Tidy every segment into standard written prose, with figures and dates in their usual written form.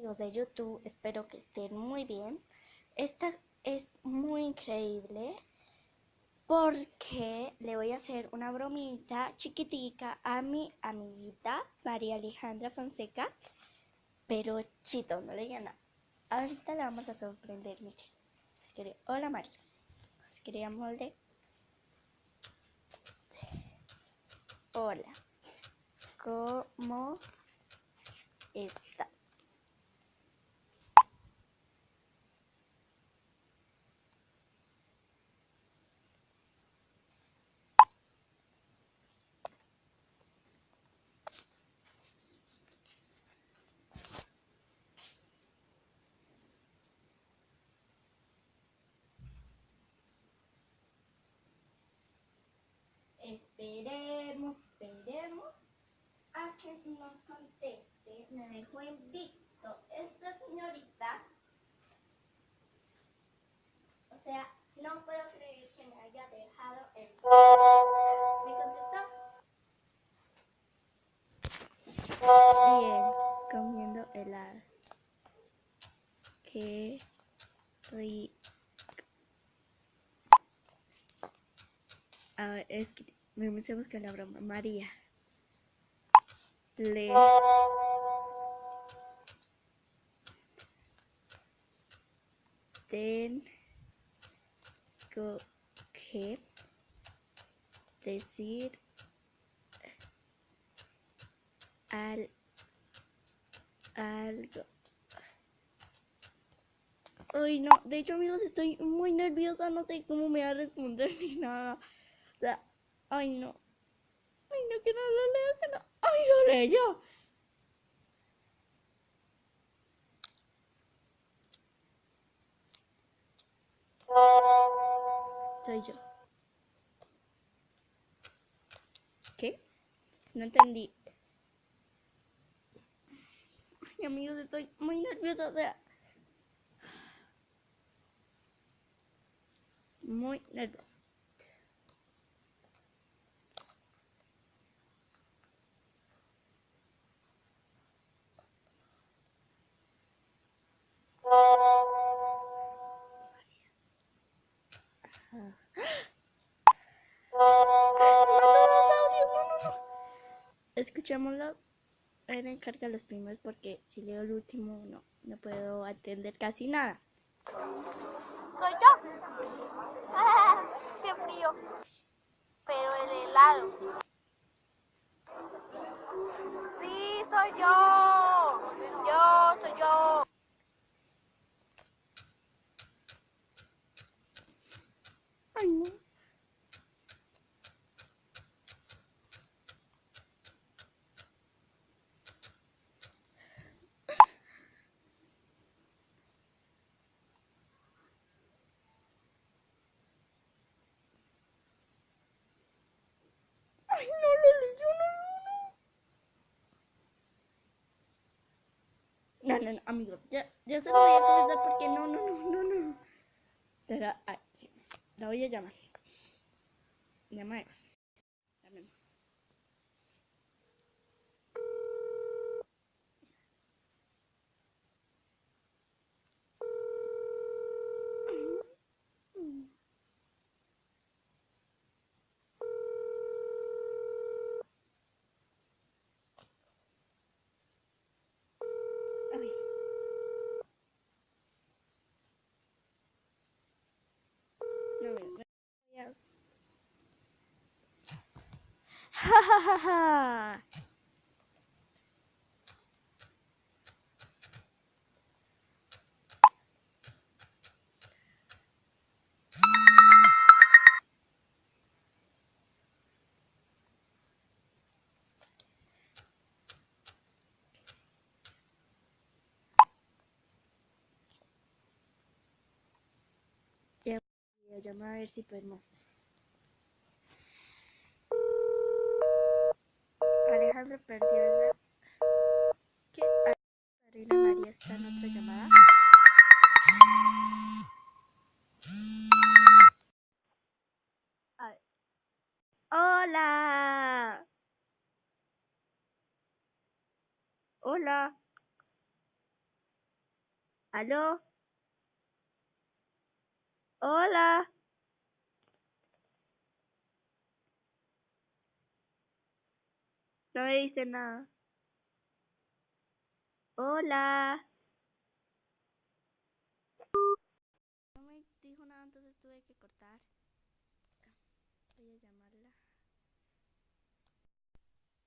amigos de YouTube, espero que estén muy bien. Esta es muy increíble porque le voy a hacer una bromita chiquitica a mi amiguita María Alejandra Fonseca, pero chito, no le digan nada. Ahorita la vamos a sorprender, miren. Hola María, escribámosle hola, ¿cómo está? Esperemos a que nos conteste. Me dejó en visto esta señorita. O sea, no puedo creer que me haya dejado en visto. ¿Me contestó? Bien, comiendo helado. Qué rico. A ver, vamos a buscar la broma. María. Le tengo que decir algo. Ay, no, de hecho, amigos, estoy muy nerviosa, no sé cómo me va a responder ni nada. O sea, ay, no. Ay, no, que no lo leo, que no. Ay, lo leyó. Soy yo. ¿Qué? No entendí. Ay, amigos, estoy muy nerviosa, o sea, muy nerviosa. Escuchémoslo en encarga los primeros porque si leo el último no puedo atender casi nada. Soy yo. Qué frío. Pero el helado. Sí, soy yo. Soy yo. Ay, no. Ay, no lo leyó, no, amigos, ya se lo voy a comenzar porque no. Pero, ay, sí, la voy a llamar. Llamaremos. Ay. No, mira, ja, ja, ja, ja. Ya voy a llamar a ver si podemos. Alejandro perdió la... ¿Qué? Reina María está en otra llamada. Ay. Hola. Hola. ¿Aló? Hola. No me dice nada. Hola. No me dijo nada, entonces tuve que cortar. Voy a llamarla.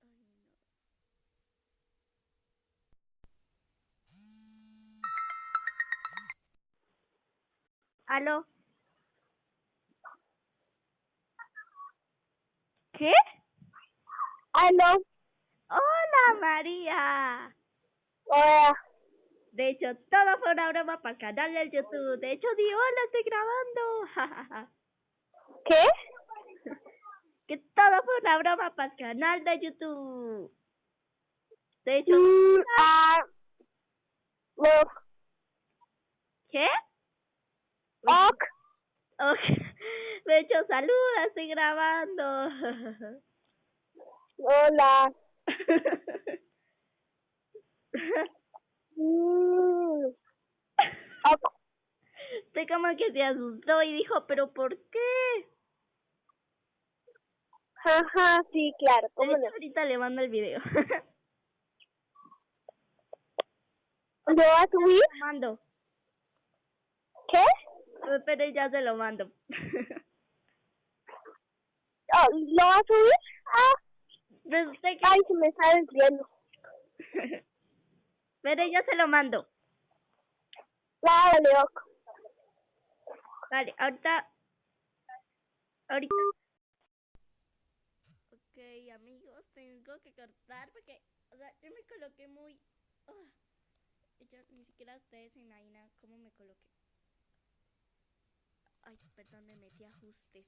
Ay, no. ¿Aló? ¿Qué? ¿Aló? Hola, María. Hola. De hecho, todo fue una broma para el canal de YouTube. De hecho, di hola, estoy grabando. ¿Qué? Que todo fue una broma para el canal de YouTube. De hecho, No. ¿qué? Ok. Ok. De hecho, saluda, estoy grabando. Hola. Ok. Usted como que se asustó y dijo, ¿pero por qué? Ajá, sí, claro, De ¿cómo hecho, no? ahorita le mando el video. ¿Lo vas a subir? Lo mando. ¿Qué? Pero ya se lo mando. Oh, ¿lo vas a subir? Ah, Pues usted que... ay, se me está desviando. Pero ya se lo mando. Dale, ok. Vale, ahorita... Ok, amigos, tengo que cortar porque... O sea, yo me coloqué muy... yo ni siquiera ustedes se imaginan cómo me coloqué. Ay, perdón, me metí a ajustes.